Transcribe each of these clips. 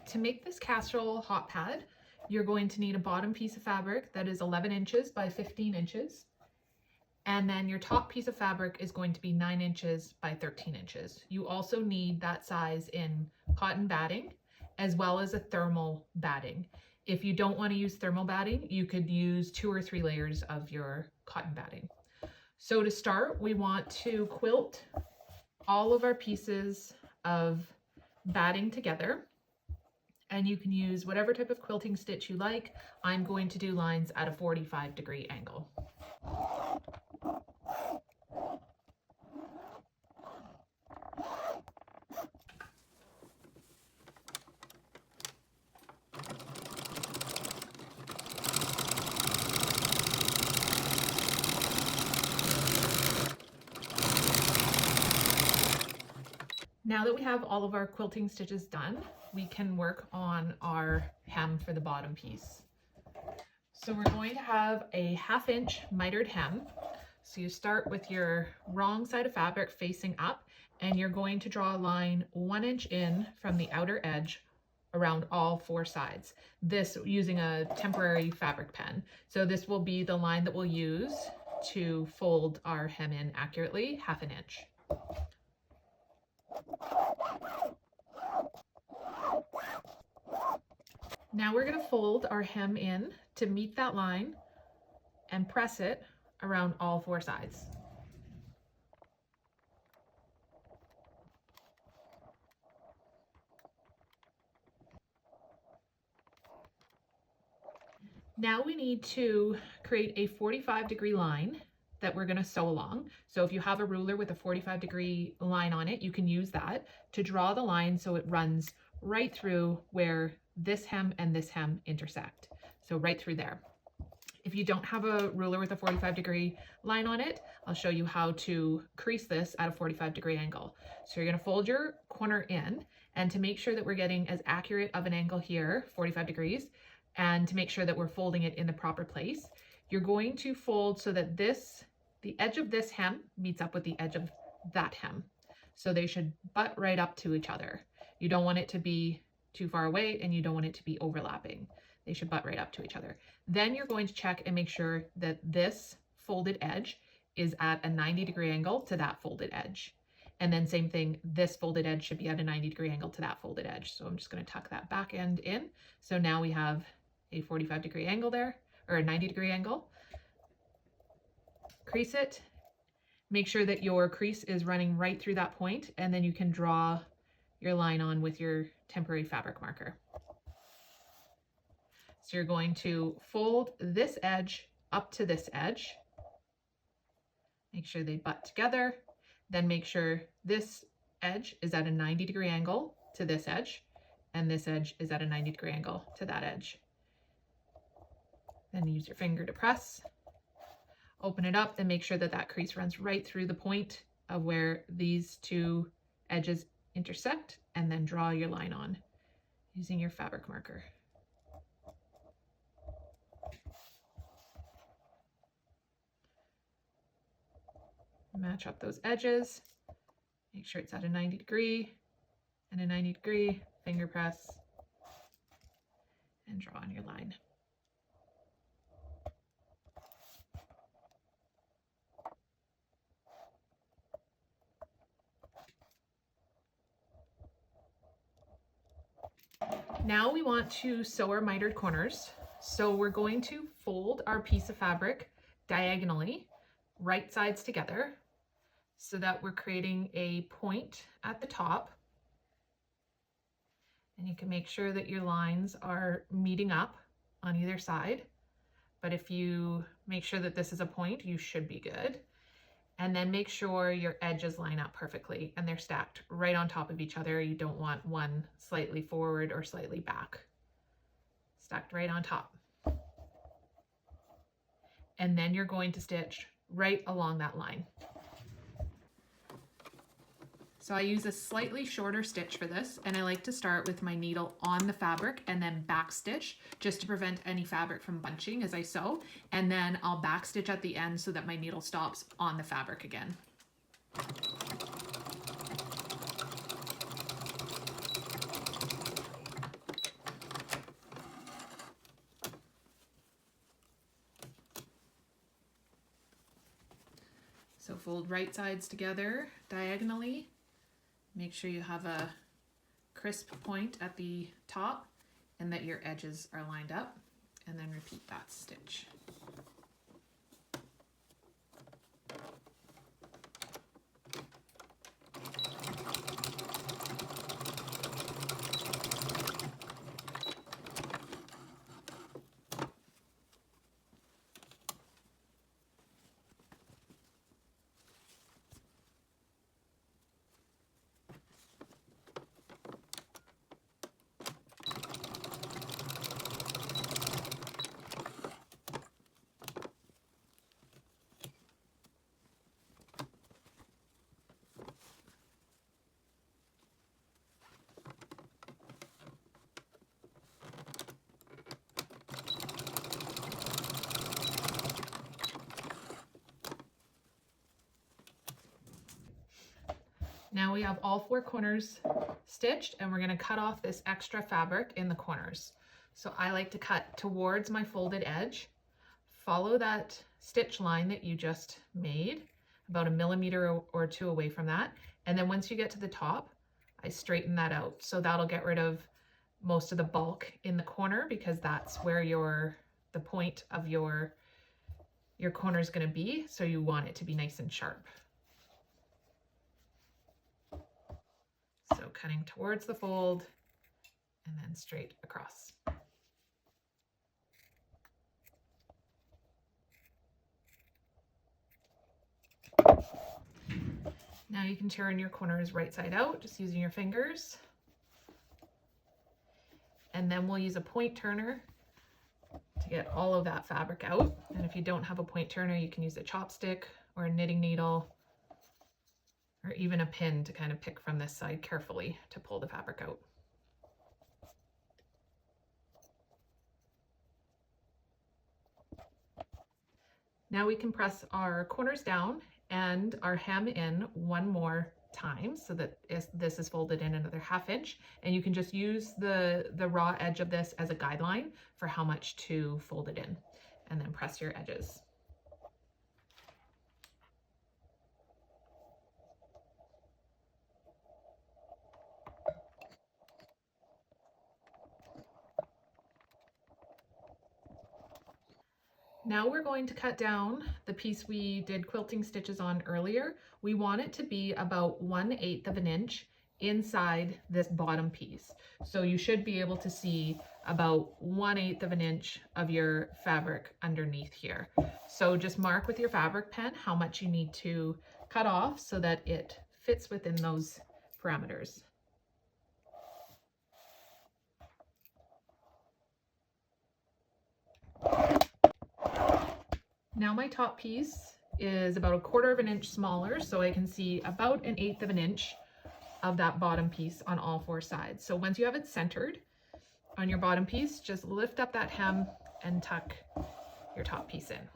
To make this casserole hot pad, you're going to need a bottom piece of fabric that is 11 inches by 15 inches. And then your top piece of fabric is going to be 9 inches by 13 inches. You also need that size in cotton batting as well as a thermal batting. If you don't want to use thermal batting, you could use 2 or 3 layers of your cotton batting. So to start, we want to quilt all of our pieces of batting together. And you can use whatever type of quilting stitch you like. I'm going to do lines at a 45-degree angle. Now that we have all of our quilting stitches done, we can work on our hem for the bottom piece. So we're going to have a 1/2 inch mitered hem. So you start with your wrong side of fabric facing up, and you're going to draw a line 1 inch in from the outer edge around all 4 sides. This using a temporary fabric pen. So this will be the line that we'll use to fold our hem in accurately, 1/2 inch. Now we're going to fold our hem in to meet that line and press it around all 4 sides. Now we need to create a 45-degree line that we're going to sew along. So if you have a ruler with a 45-degree line on it, you can use that to draw the line so it runs right through where this hem and this hem intersect. So right through there. If you don't have a ruler with a 45-degree line on it, I'll show you how to crease this at a 45-degree angle. So you're going to fold your corner in, and to make sure that we're getting as accurate of an angle here, 45 degrees, and to make sure that we're folding it in the proper place, you're going to fold so that the edge of this hem meets up with the edge of that hem. So they should butt right up to each other. You don't want it to be too far away, and you don't want it to be overlapping. They should butt right up to each other. Then you're going to check and make sure that this folded edge is at a 90-degree angle to that folded edge. And then same thing, this folded edge should be at a 90-degree angle to that folded edge. So I'm just going to tuck that back end in. So now we have a 45-degree angle there, or a 90-degree angle. Crease it. Make sure that your crease is running right through that point, and then you can draw your line on with your temporary fabric marker. So you're going to fold this edge up to this edge. Make sure they butt together. Then make sure this edge is at a 90-degree angle to this edge, and this edge is at a 90-degree angle to that edge. Then use your finger to press. Open it up and make sure that that crease runs right through the point of where these 2 edges intersect, and then draw your line on using your fabric marker. Match up those edges. Make sure it's at a 90-degree and a 90-degree. Finger press and draw on your line. Now we want to sew our mitered corners. So we're going to fold our piece of fabric diagonally, right sides together, so that we're creating a point at the top. And you can make sure that your lines are meeting up on either side. But if you make sure that this is a point, you should be good. And then make sure your edges line up perfectly and they're stacked right on top of each other. You don't want one slightly forward or slightly back. Stacked right on top. And then you're going to stitch right along that line. So I use a slightly shorter stitch for this, and I like to start with my needle on the fabric and then back stitch just to prevent any fabric from bunching as I sew. And then I'll back stitch at the end so that my needle stops on the fabric again. fold right sides together diagonally. Make sure you have a crisp point at the top and that your edges are lined up, and then repeat that stitch. Now we have all 4 corners stitched, and we're going to cut off this extra fabric in the corners. So I like to cut towards my folded edge, follow that stitch line that you just made, about 1 millimeter or 2 away from that. And then once you get to the top, I straighten that out. So that'll get rid of most of the bulk in the corner, because that's where the point of your corner is going to be. So you want it to be nice and sharp. So cutting towards the fold and then straight across. Now you can turn your corners right side out, just using your fingers. And then we'll use a point turner to get all of that fabric out. And if you don't have a point turner, you can use a chopstick or a knitting needle, or even a pin to kind of pick from this side carefully to pull the fabric out. Now we can press our corners down and our hem in one more time so that this is folded in another 1/2 inch, and you can just use the raw edge of this as a guideline for how much to fold it in, and then press your edges. Now we're going to cut down the piece we did quilting stitches on earlier. We want it to be about 1/8 of an inch inside this bottom piece. So you should be able to see about 1/8 of an inch of your fabric underneath here. So just mark with your fabric pen how much you need to cut off so that it fits within those parameters. Now my top piece is about 1/4 of an inch smaller, so I can see about 1/8 of an inch of that bottom piece on all 4 sides. So once you have it centered on your bottom piece, just lift up that hem and tuck your top piece in.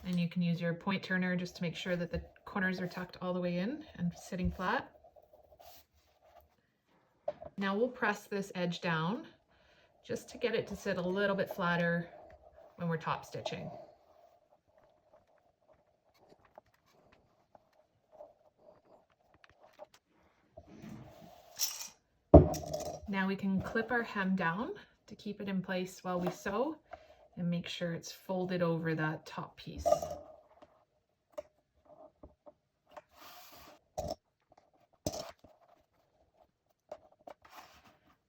And you can use your point turner just to make sure that the corners are tucked all the way in and sitting flat. Now we'll press this edge down just to get it to sit a little bit flatter when we're top stitching. Now we can clip our hem down to keep it in place while we sew, and make sure it's folded over that top piece.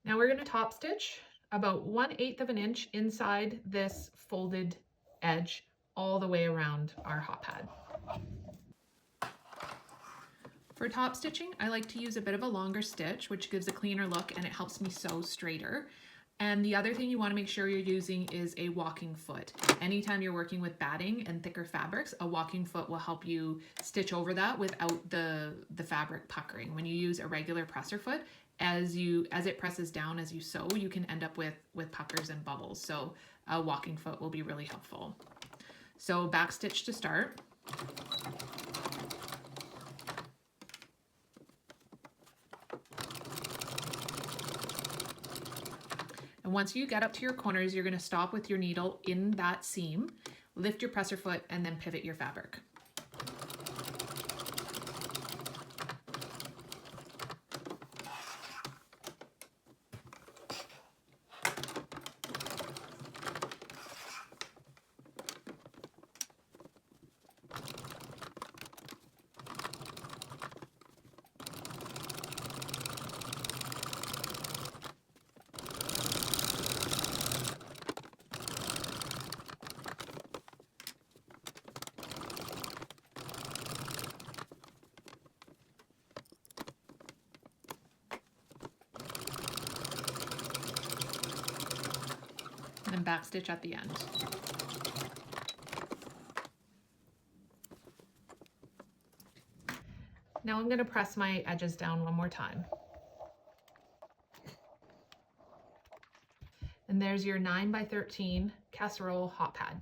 Now we're going to top stitch about 1/8 of an inch inside this folded edge all the way around our hot pad. For top stitching, I like to use a bit of a longer stitch, which gives a cleaner look and it helps me sew straighter. And the other thing you want to make sure you're using is a walking foot. Anytime you're working with batting and thicker fabrics, a walking foot will help you stitch over that without the fabric puckering. When you use a regular presser foot, as it presses down as you sew, you can end up with puckers and bubbles. So a walking foot will be really helpful. So back stitch to start. And And once you get up to your corners, you're going to stop with your needle in that seam, lift your presser foot, and then pivot your fabric. And then back stitch at the end. Now I'm going to press my edges down one more time. And there's your 9 by 13 casserole hot pad.